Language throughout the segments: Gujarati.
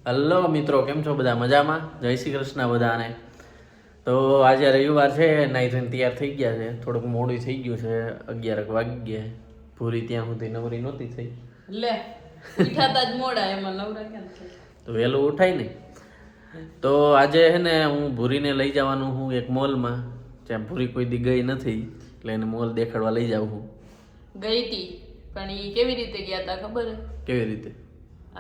હલો મિત્રો, કેમ છો બધા? મજામાં? જય શ્રી કૃષ્ણ બધાને. તો આજે રવિવાર છે, નાઈ ધોઈને તૈયાર થઈ ગયા છે. થોડુંક મોડું થઈ ગયું છે, 11 વાગી ગયા. પૂરી ત્યાં સુધી નવરી નહોતી થઈ. લે ઉઠાતા જ મોડા, એમાં નવરા કેમ થઈ? તો વહેલું ઉઠાય ને. તો આજે છે ને હું ભૂરીને લઈ જવાનું હું એક મોલમાં, જ્યાં ભૂરી કોઈ દી ગઈ નથી, એટલે એને મોલ દેખાડવા લઈ જાઉં હું. ગઈ હતી, પણ એ કેવી રીતે ગયા હતા ખબર? કેવી રીતે?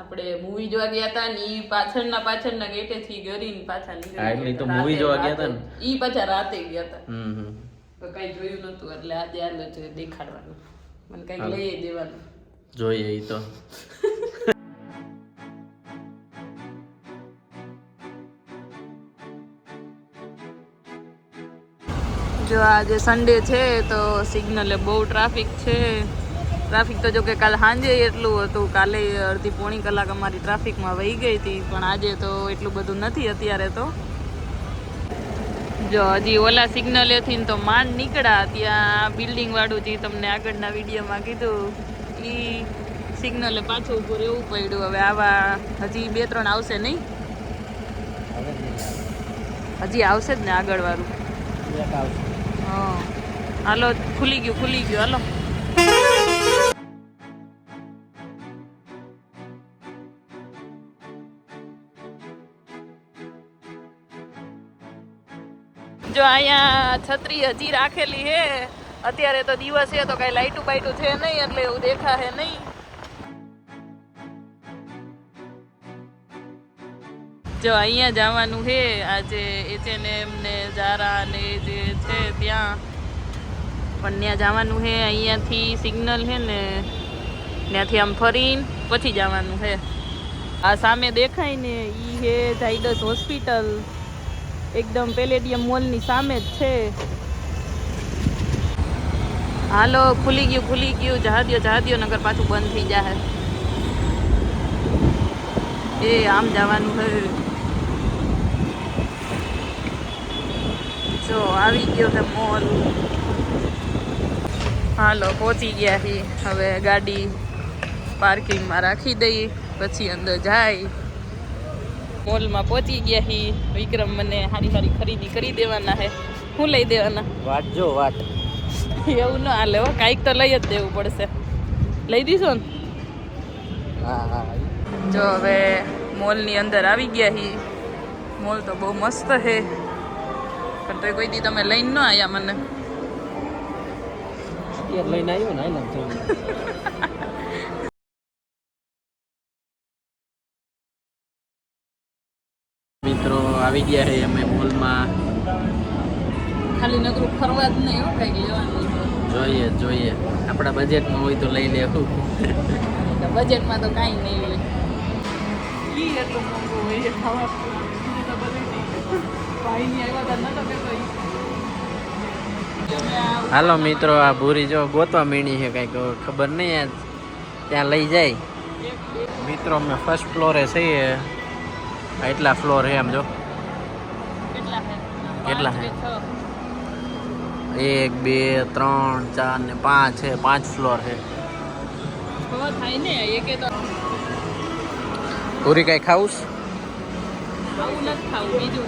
આપણે મૂવી જોવા ગયા હતા ને, ઈ પાછળના ગેટે થી ગરીને પાછા હા, એટલે તો મૂવી જોવા ગયા હતા ને, ઈ પાછા રાતે ગયા હતા. હમ. તો કઈ જોયું નતું, એટલે આજે આલો છે દેખાડવાનું, મને કઈક લઈ દેવાનું. જોઈએ ઈ તો. જો આજે સન્ડે છે તો સિગ્નલે બહુ ટ્રાફિક છે. ટ્રાફિક તો જો કે કાલ સાંજે એટલું હતું, કાલે અડધી પોણી કલાક અમારી ટ્રાફિકમાં વહી ગઈ હતી, પણ આજે તો એટલું બધું નથી અત્યારે તો. જો હજી ઓલા સિગ્નલેથી તો માંડ નીકળ્યા, ત્યાં બિલ્ડિંગ વાળું જે તમને આગળના વિડીયોમાં કીધું, એ સિગ્નલે પાછું ઊભું રહેવું પડ્યું. હવે આવા હજી 2-3 આવશે નહીં? હજી આવશે જ ને આગળ વાળું. હા હાલો, ખુલી ગયું હાલો. જો અહીંયા છત્રી હજી રાખેલી હે. અત્યારે તો દિવસ છે તો કઈ લાઈટું બાઈટું છે નહીં, એટલે એવું દેખાશે નહીં. જો અહીંયા જવાનું છે આજે H&M ને ઝારા ને જે છે ત્યાં, પણ ત્યાં જવાનું છે. અહીંયાથી સિગ્નલ છે ને, ત્યાંથી આમ ફરીને પછી જવાનું છે. આ સામે દેખાય ને ઈ છે ઝાયડસ હોસ્પિટલ, એકદમ પેલેડિયમ મોલની સામે જ છે. હાલો, ખુલી ગયું, જવા દ્યો નગર પાછું બંધ થઈ જાય. એ આમ જવાનું છે. જો આવી ગયો છે મોલ. હાલો, પહોંચી ગયા છીએ. હવે ગાડી પાર્કિંગમાં રાખી દઈ, પછી અંદર જાય. મોલમાં પહોંચી ગયા છીએ. વિક્રમ મને સારી ખરીદી કરી દેવાના છે. શું લઈ દેવાના? વાટ જો વાટ. એવું ન હાલે હો, કાંઈક તો લઈ જ દેવું પડશે. લઈ દીધો ને? હા. જો હવે મોલની અંદર આવી ગયા છીએ. મોલ તો બહુ મસ્ત છે, પણ તો કોઈ દી તમે લઈને ન આવ્યા મને. લઈને આવ્યો ને મિત્રો, આવી ગયા છે અમે મોલમાં. ખાલી નકરું ફરવા જ નહીં હો, કંઈક લેવાનું. જોઈએ આપણા બજેટમાં હોય તો લઈ લેવું. બજેટમાં તો કાંઈ નહીં હોય. ઈ એટલું મોંઘું હોય ખાવા તો બધું ભાઈની આવ્યા હતા નતો કહેતો. હાલો મિત્રો, આ ભૂરી જો ગોતવા મીણી છે, કંઈક ખબર નહીં ત્યાં લઈ જાય. મિત્રો અમે ફર્સ્ટ ફ્લોરે છીએ. એટલા ફ્લોર છે આમ જો. કેટલા છે? 1 2 3 4 ને 5 છે. 5 ફ્લોર છે. થાય ને એકે તો. પૂરી કઈ ખાવું? આવું નથી ખાવું, બીજું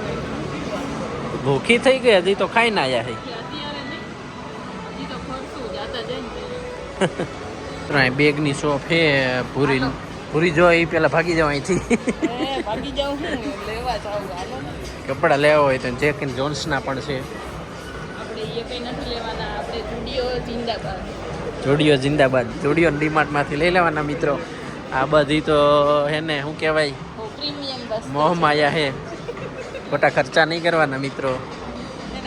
ભૂખી થઈ ગઈ હજી તો ખાઈ ના આયા છે. અત્યારે નહીં, હજી તો ફરશું જાતા જઈને. બેગની શોપ છે પૂરી જો એ પેલા ભાગી જાવ અહીંથી. ભાગી જાઉં હું લેવા જાઉં. હાલો ને, કપડા લેવા હોય તો જેક એન્ડ જોન્સના પણ છે. આપણે એ કઈ નથી લેવાના, આપણે જુડિયો જિંદાબાદ. જુડિયો ડીમાર્ટમાંથી લઈ લેવાના મિત્રો. આ બધી તો હે ને શું કહેવાય, પ્રીમિયમ બસ મોહ માયા હે. ખોટા ખર્ચા નહીં કરવાના મિત્રો.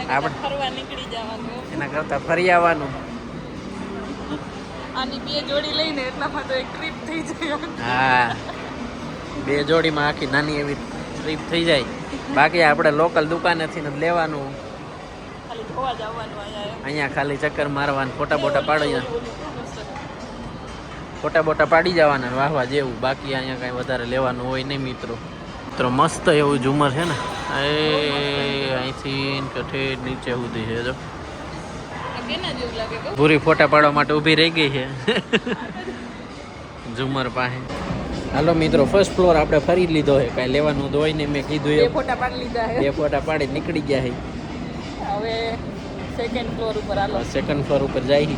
આપણે ફરવા નીકળી જવાનું, એના કરતા ફરી આવવાનું. આની 2 જોડી લઈને એટલામાં તો એક ટ્રીપ થઈ જાય. હા, 2 જોડીમાં આખી નાની એવી ટ્રીપ થઈ જાય. બાકી આપણે લોકલ દુકાનેથી જ લેવાનું. ખાલી જોવા જવાનું અહીંયા ખાલી ચક્કર મારવાનું, ફોટા બોટા પાડી જવાના, વાહવા જેવું. બાકી અહીંયા કાંઈ વધારે લેવાનું હોય નહીં મિત્રો. મસ્ત એવું ઝુમર છે ને, અહીંથી ઠેઠ નીચે સુધી છે. જો પૂરી ફોટા પાડવા માટે ઊભી રહી ગઈ છે ઝુમર પાસે. હાલો મિત્રો, ફર્સ્ટ ફ્લોર આપણે ફરી લીધો છે. કાંઈ લેવાનું તો હોય ને મેં કીધું બે એમ. ફોટા પાડી લીધા છે. 2 ફોટા પાડી નીકળી ગયા છે. હવે સેકન્ડ ફ્લોર ઉપર હાલો. સેકન્ડ ફ્લોર ઉપર જાય.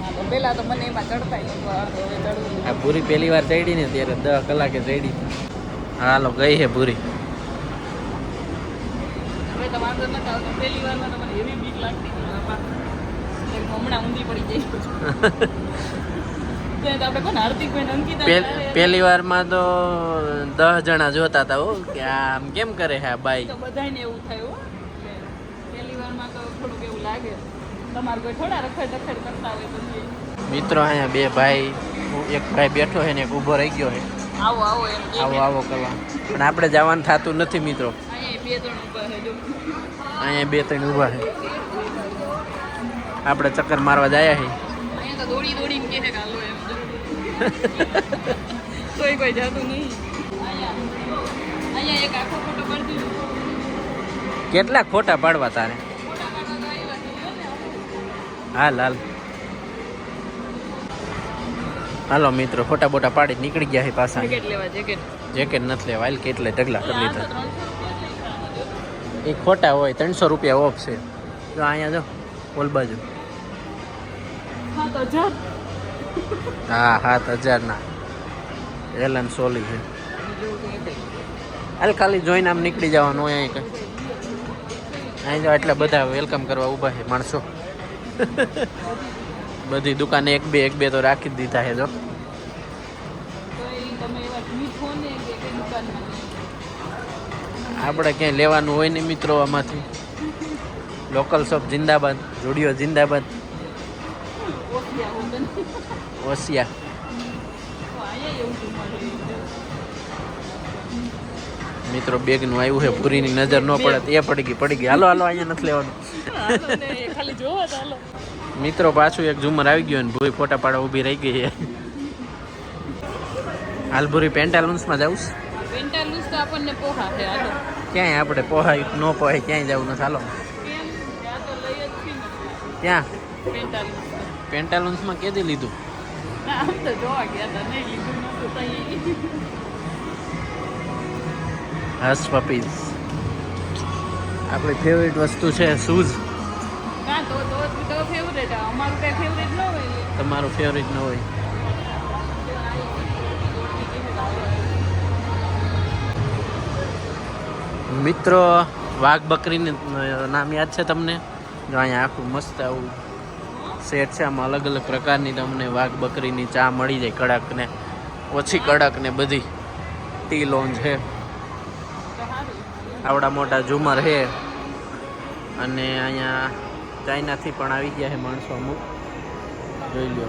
હાલો, પહેલા તો મને એમાં ચડતા નહોતું, હવે ચડવું. આ ભૂરી પહેલી વાર ચડી ને ત્યારે 10 કલાકે ચડી. હાલો ગઈ છે ભૂરી. હવે તો વાંધો નથી આવતો. પહેલી વારમાં તો મને એવી બીક લાગતી હતી બાપા, હમણાં ઊંધી પડી જઈ. તો આપણે કોણ હાર્દિકભાઈ અંકિતા પહેલી વારમાં તો 10 જણા જોતા હતા હો કે આમ કેમ કરે છે આ બાઈ. તો બધાયને એવું થાય હો. પહેલી વારમાં તો થોડુંક એવું લાગે. તમારે કોઈ થોડા રખડ કરતા હોય પછી. મિત્રો અહીંયા 2 ભાઈ, એક ભાઈ બેઠો છે ને એક ઊભો રહી ગયો છે. આવો આવો એમ કે આવો કરવા, પણ આપણે જવાનું થતું નથી મિત્રો. અહીંયા બે ત્રણ ઊભા છે જો. અહીંયા 2-3 ઊભા છે. આપણે ચક્કર મારવા જાય છે. અહીંયા તો દોડી દોડીને કહે છે કે હાલો એમ જો. તોય કોઈ જાતું નહીં. અહીંયા એક આખો ફોટો પાડી દીધો. કેટલા ખોટા પાડવા તારે? ફોટા પાડવા તો આવ્યા છે. હાલ હાલ હાલો મિત્રો, ફોટા બોટા પાડી નીકળી ગયા છે પાછા. જેકેટ લેવા જેકેટ. જેકેટ નથી લેવા, હાલ કેટલે ઢગલા કરી લીધા. એ ખોટા હોય, 300 રૂપિયા ઓફ છે. જો અહીંયા જો ઓલ બાજુ. હા તો જર. હા 7000 ના એલન સોલી છે. હાલ ખાલી જોઈને આમ નીકળી જવાનું હોય. અહીં કંઈ અહીં જો એટલા બધા વેલકમ કરવા ઊભા છે માણસો. બધી દુકાને એક બે તો રાખી જ દીધા છે જો. તમે એવા મીઠો ને કે કઈ દુકાનમાં આપણે ક્યાંય લેવાનું હોય ને મિત્રો, આમાંથી લોકલ શોપ જિંદાબાદ, જુડિયો જિંદાબાદ, ઓસિયા હોંદન. ઓસિયા. અહીંયા એવું મળે. મિત્રો બેગનું આવ્યું છે, પૂરીની નજર ન પડે તો એ પડી ગઈ. હાલો હાલો, અહીંયા નથી લેવાનું. હાલો ને ખાલી જોવા તો હાલો. મિત્રો પાછું એક ઝુમર આવી ગયું ને ભૂરી ફોટા પાડવા ઊભી રહી ગઈ છે. હાલ ભૂરી પેન્ટાલુન્સમાં જાઉં. પેન્ટાલુન્સ તો આપણને પોહા છે હાલો. ક્યાંય આપણે પોહાય ન પોહાય ક્યાંય જવું નથી. હાલો કેમ ત્યાં તો લઈ જ છી ને ક્યાં પેન્ટાલુન્સ. પેન્ટાલુન્સમાં કેદી લીધું? આમ તો જોવા ગયા હતા, નહીં લીધું નતું તઈ. હસ પપીઝ. આપણી ફેવરિટ વસ્તુ છે શૂઝ. કાં તો ફેવરેટ. અમારું કઈ ફેવરેટ ન હોય. તમારું ફેવરિટ ન હોય. મિત્રો વાઘ બકરીને નામ યાદ છે તમને? જો અહીંયા આખું મસ્ત આવું સેટ છે. આમાં અલગ અલગ પ્રકારની તમને વાઘ બકરીની ચા મળી જાય, કડક ને ઓછી કડક ને બધી. ટી લોન્જ છે. આવડા મોટા ઝુમર છે. અને અહીંયા ચાઇનાથી પણ આવી ગયા છે માણસો અમુક. જોઈ લો,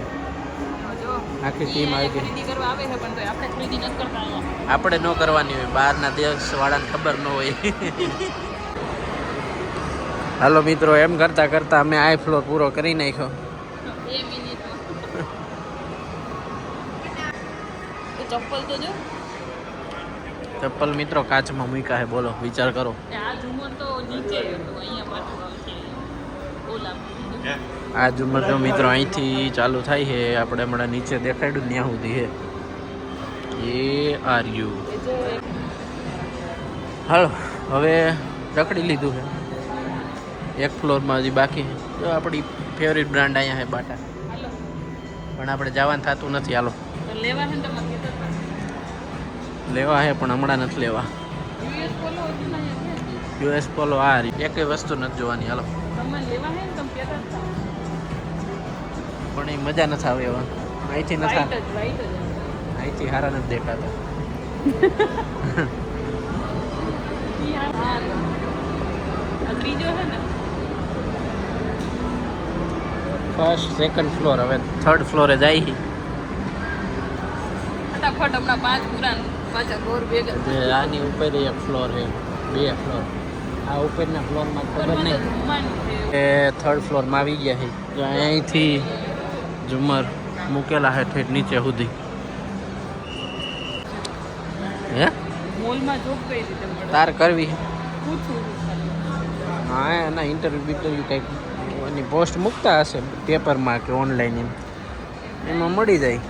આખી ટીમ આવી ગઈ. ખરીદી કરવા આવે છે પણ તોય આપણે ખરીદી નથી કરતા અહીંયા. આપણે ન કરવાની હોય, બહારના દેશવાળાને ખબર ન હોય. હાલો મિત્રો, એમ કરતા કરતા અમે આ ફ્લોર પૂરો કરી નાખ્યો. 2 મિનિટ. ચપ્પલ તો જો. ચપ્પલ મિત્રો કાચમાં મૂક્યા છે. બોલો, વિચાર કરો. આ ઝુમર તો નીચે હતું, અહીંયા પાછું આવશે. ઓલા આ ઝુમર જો મિત્રો અહીંથી ચાલુ થાય છે. આપણે હમણાં નીચે દેખાડ્યું ત્યાં સુધી છે. ARU. હાલો હવે રખડી લીધું છે. એક ફ્લોરમાં હજી બાકી છે. જો આપણી ફેવરિટ બ્રાન્ડ અહીંયા છે બાટા. હાલો પણ આપણે જવાનું થતું નથી. હાલો તો લેવા છે ને તમારે કીધું લેવા છે પણ હમણાં નથી લેવા. યુએસ પોલો હતું ને અહીંયા. US પોલો આ એકેય વસ્તુ નથી જોવાની. હાલો તમારે લેવા છે ને તમે કહેતા હતા. પણ એ મજા નથી આવે એવા. અહીંથી નથી વાઈટ જ અહીંથી હારા નથી દેખાતા. આ ત્રીજો છે ને. ફર્સ્ટ સેકન્ડ ફ્લોર, હવે થર્ડ ફ્લોરે જાય. ફટાફટ હમણાં 5 પૂરા પાછા ગોર ભેગા. જે આની ઉપર એક ફ્લોર છે, 2 ફ્લોર. આ ઉપરના ફ્લોરમાં ખબર નહીં. એ થર્ડ ફ્લોરમાં આવી ગયા છે. જો અહીંથી ઝુમર મૂકેલા છે ઠેઠ નીચે સુધી. હે મોલમાં જોબ કઈ રીતે મળે? તાર કરવી? પૂછું હા, એના ઇન્ટરવ્યુ કંઈક એની પોસ્ટ મૂકતા હશે પેપરમાં કે ઓનલાઈન. એમાં મળી જાય.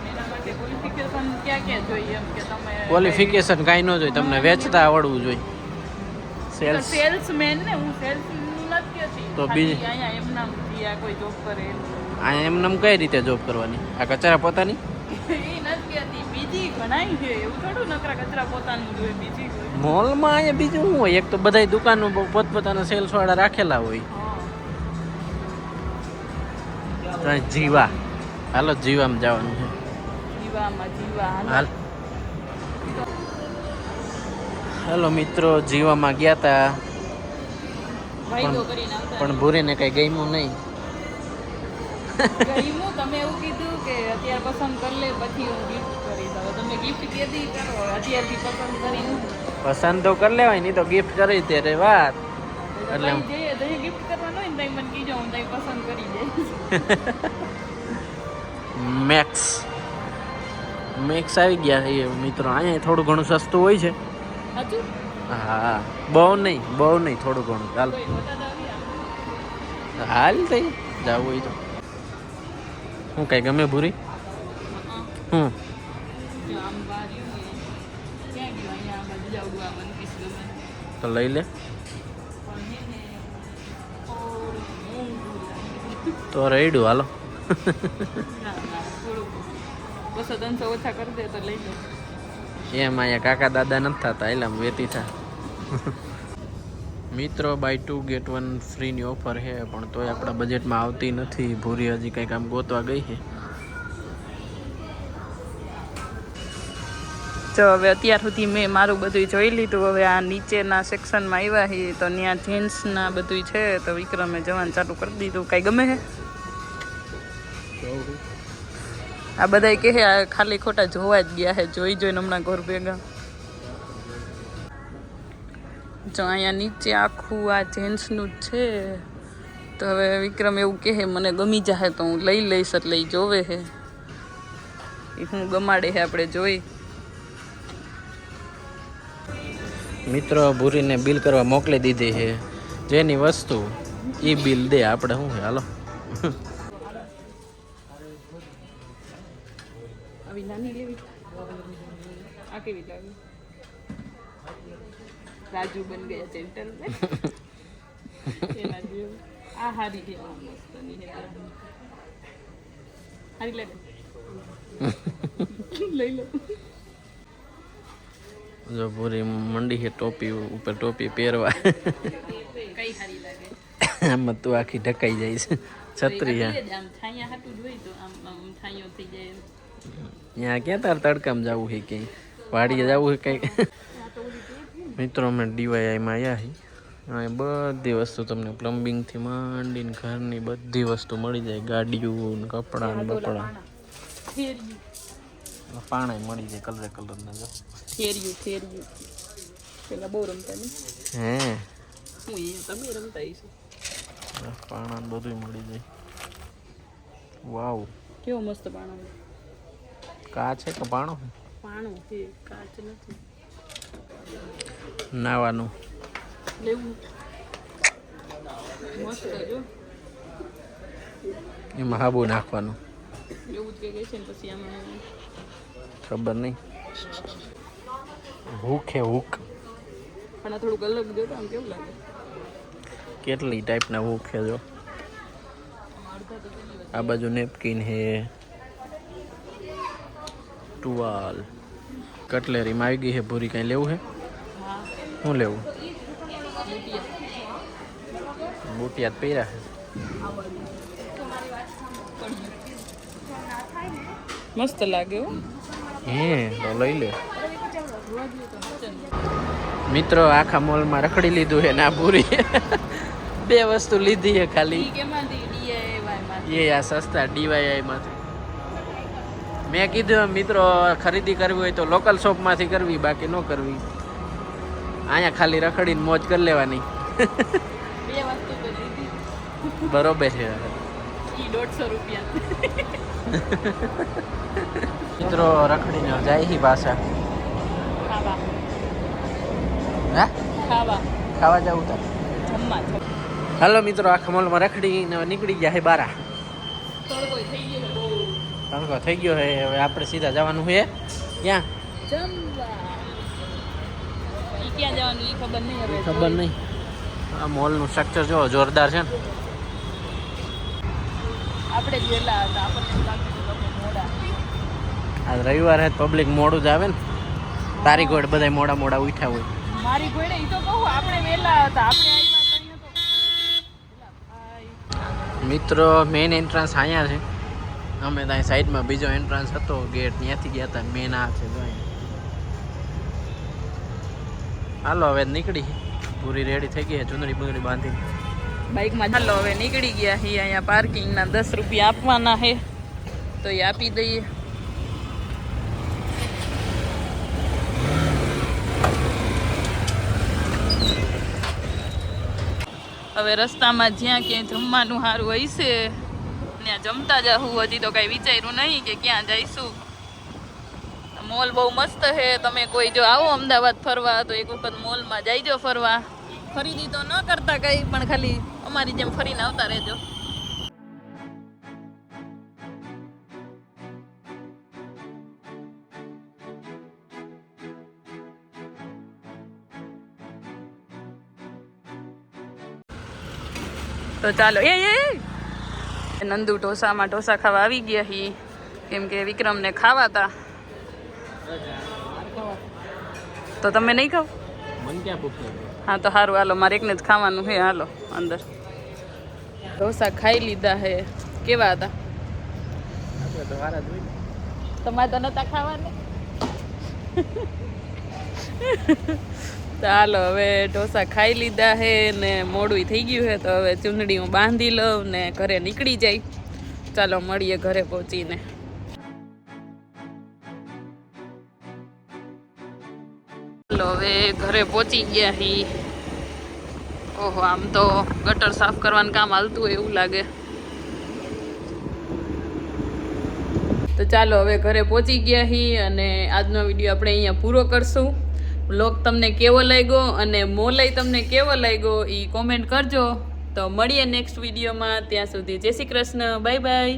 એના માટે ક્વોલિફિકેશન ક્વોલિફિકેશન ક્યાં જોઈએ એમ કે તમે ક્વોલિફિકેશન કાંઈ ન જોઈએ, તમને વેચતા આવડવું જોઈએ. સેલ્સમેન ને હું સેલ્સ નથી કહેતી તો ખાલી બીજી- અહીંયા એમ નામ આ કોઈ જોબ કરે આ એમને કઈ રીતે જોબ કરવાની? આ કચરા પોતાની એ નથી કહેતી બીજી ઘણાય છે એવું થોડું નકરા કચરા પોતાનું જોઈએ બીજી કોઈ. મોલમાં અહીંયા બીજું શું હોય? એક તો બધાય દુકાનો પોતપોતાના સેલ્સ વાળા રાખેલા હોય. તો અહીં જીવા, હાલો જીવામાં જવાનું છે. જીવા હાલ હાલો મિત્રો, જીવામાં ગયા તા વાયદો કરીને આવતા પણ ભૂરીને કઈ ગમ્યું નહીં. ગઈમું તમે એવું કીધું કે અત્યારે પસંદ કરી લે પછી હું ગિફ્ટ કરીશ. હવે તમે ગિફ્ટ કેદી કરો અત્યારથી પસંદ કરીને પસંદ તો કરી લેવાય, નહીં તો ગિફ્ટ કરી ત્યારે વાત. એટલે જે ગિફ્ટ કરવાનું હોય ને તમે મને કીજો હું તઈ પસંદ કરી દઈશ. મેક્સ આવી ગયા છે મિત્રો. અહીંયા થોડું ઘણું સસ્તું હોય છે. હજુ હા, બહુ નહીં થોડું ઘણું. ચાલ કોઈ વધારે આવ્યા હાલ થઈ જવું હોય તો. શું કઈ ગમે ભૂરી? હું આમ બહાર રહ્યું ને ક્યાં ગયું અહીંયા આ બાજુ જાવડું આ મને પીસ ગમે તો લઈ લે. પણ હે ને મોંઘું તો રેડું હાલો. ના થોડુંક 200-300 ઓછા કરી દે તો લઈ લો. એમ અહીંયા કાકા દાદા નથી થતા, એટલે વેતી થા. મિત્રો બાય 2 get 1 ફ્રીની ઓફર છે, પણ તોય આપણા બજેટમાં આવતી નથી. ભૂરી હજી કંઈક આમ ગોતવા ગઈ છે. તો હવે અત્યાર સુધી મેં મારું બધું જોઈ લીધું. હવે આ નીચેના સેક્શનમાં આવ્યા છીએ તો ત્યાં જેન્ટ્સના બધું છે તો વિક્રમે જવાનું ચાલુ કરી દીધું. કાંઈ ગમે છે આ બધા કહે આ ખાલી ખોટા જોવા જ ગયા છે, જોઈને હમણાં ઘર ભેગા. જો અહીંયા નીચે આખું આ જેન્ટ્સનું જ છે તો હવે વિક્રમ એવું કહે મને ગમી જાય તો હું લઈ લઈશ, એટલે એ જોવે છે એ હું ગમાડે છે આપણે જોઈ. મિત્રો ભૂરીને બિલ કરવા મોકલી દીધી છે. જેની વસ્તુ એ બિલ દે, આપણે શું છે હાલો. આવી નાની લેવી આ કેવી લાવી? રાજુ બન ગયા જેન્ટલ એના જેવું. આ હારી છે મસ્ત ની હારી લાગે લઈ લો. જો ભૂરી મંડી છે ટોપી ઉપર ટોપી પહેરવા. કઈ હારી લાગે? આમાં તું આખી ઢકાઈ જાય છે. છત્રી આમ છાયા હાટું જોઈ તો આમ આમ છાયો થઈ જાય. ત્યાં ક્યાં તાર તડકામાં જવું છે? ક્યાંય વાડીએ જવું છે કંઈ? મિત્રો અમે ડીવાયઆઈમાં આવ્યા છીએ. અહીં બધી વસ્તુ તમને પ્લમ્બિંગથી માંડીને ઘરની બધી વસ્તુ મળી જાય. ગાડીઓ ને કપડાં ને બપડા પાણા મળી જાય કલરના. જો થેરિયું પેલા બહુ રમતા ને હે હું એ તમે રમતા હશો. પાણા ને બધું મળી જાય. વાવ, કેવો મસ્ત પાણો. કાચ છે કે પાણો? પાણો છે, કાચ નથી. નાવાનું લેવું મસ્ત જો એમાં હાબુ નાખવાનું. એવું જ કે છે ને પછી આમાં ખબર નહીં. હુક હે હુક. પણ આ થોડુંક અલગ જો તો આમ કેવું લાગે. કેટલી ટાઈપના હુક છે જો. આ બાજુ નેપકિન હે, ટુવાલ, કટલેરીમાં આવી ગઈ છે. પૂરી કાંઈ લેવું છે? હા શું લેવું? બુટિયાત પહેર્યા છે. મસ્ત લાગે હો. હે તો લઈ લે. મિત્રો આખા મોલમાં રખડી લીધું છે ને આ પૂરી 2 વસ્તુ લીધી છે ખાલી. કેમાંથી DIY માંથી? એ આ સસ્તા DIY માંથી. મેં કીધું મિત્રો ખરીદી કરવી હોય તો લોકલ શોપમાંથી કરવી, બાકી ન કરવી. અહીંયા ખાલી રખડીને મોજ કરી લેવાની. 2 વસ્તુ તો લીધી. બરોબર છે. ઈ 150 રૂપિયા. મિત્રો રખડીને જાય છે પાછા. ખાવા હા ખાવા જવું તાર. જમવા હાલો મિત્રો આખા મોલમાં રખડીને નીકળી ગયા છે બારા. તડકો થઈ ગયો બહુ. તડકો થઈ ગયો છે. હવે આપણે સીધા જવાનું છે ક્યાં જમવા. ઈ ક્યાં જવાનું ઈ ખબર નહીં હવે. ખબર નહીં. આ મોલનું સ્ટ્રક્ચર જો જોરદાર છે ને. આપણે જ વહેલા હતા, આપણને લાગતું હતું કે મોડા. આજ રવિવાર હે પબ્લિક મોડું જ આવે ને. તારીખ હોય બધા મોડા મોડા ઉઠ્યા હોય. મારી ઘોડે ઈ તો કહું આપણે વહેલા હતા, આપણે આવ્યા તો મિત્રો મેઇન એન્ટ્રન્સ અહીંયા છે. અમે ત્યાં સાઈડમાં બીજો એન્ટ્રન્સ હતો ગેટ, ત્યાંથી ગયા હતા. મેન આ છે જો અહીંયા. હાલો હવે નીકળી. પૂરી રેડી થઈ ગઈ છે, ચુંદડી બુંદડી બાંધી બાઇકમાં. ચાલો હવે નીકળી ગયા છીએ. અહીંયા પાર્કિંગના 10 રૂપિયા આપવાના છે તો એ આપી દઈએ. હવે રસ્તામાં જ્યાં ક્યાંય જમવાનું સારું હોય છે ત્યાં જમતા જાહું. હજી તો કાંઈ વિચાર્યું નહીં કે ક્યાં જઈશું. મોલ બહુ મસ્ત છે. તમે કોઈ જો આવો અમદાવાદ ફરવા તો એક વખત મોલમાં જઈજો ફરવા. ખરીદી તો ન કરતા કંઈ, પણ ખાલી અમારી જેમ ફરીને આવતા રહેજો. તો ચાલો એ નંદુ ઢોસામાં ઢોસા ખાવા આવી ગયા હી, કેમ કે વિક્રમને ખાવા હતા. તો તમે નહીં ખાવ? મને ક્યાં ભૂખ લાગે. હા તો સારું, હાલો મારે એકને જ ખાવાનું છે. હાલો અંદર. ઢોસા ખાઈ લીધા હે. કેવા હતા? આપણે તો હારા જ હોય. તમારે તો નતા ખાવાના. તો હાલો હવે ઢોસા ખાઈ લીધા હે ને મોડું થઈ ગયું છે, તો હવે ચૂંદડી હું બાંધી લઉં ને ઘરે નીકળી જાય. ચાલો મળીએ ઘરે પહોંચીને. ચાલો હવે ઘરે પહોંચી ગયા હી. ઓહો, આમ તો ગટર સાફ કરવાનું કામ હાલતું હોય એવું લાગે. તો ચાલો હવે ઘરે પહોંચી ગયા હી અને આજનો વિડીયો આપણે અહીંયા પૂરો કરશું. વ્લોગ તમને કેવો લાગ્યો અને મોલય તમને કેવો લાગ્યો એ કોમેન્ટ કરજો. તો મળીએ નેક્સ્ટ વિડીયોમાં. ત્યાં સુધી જય શ્રી કૃષ્ણ. Bye bye.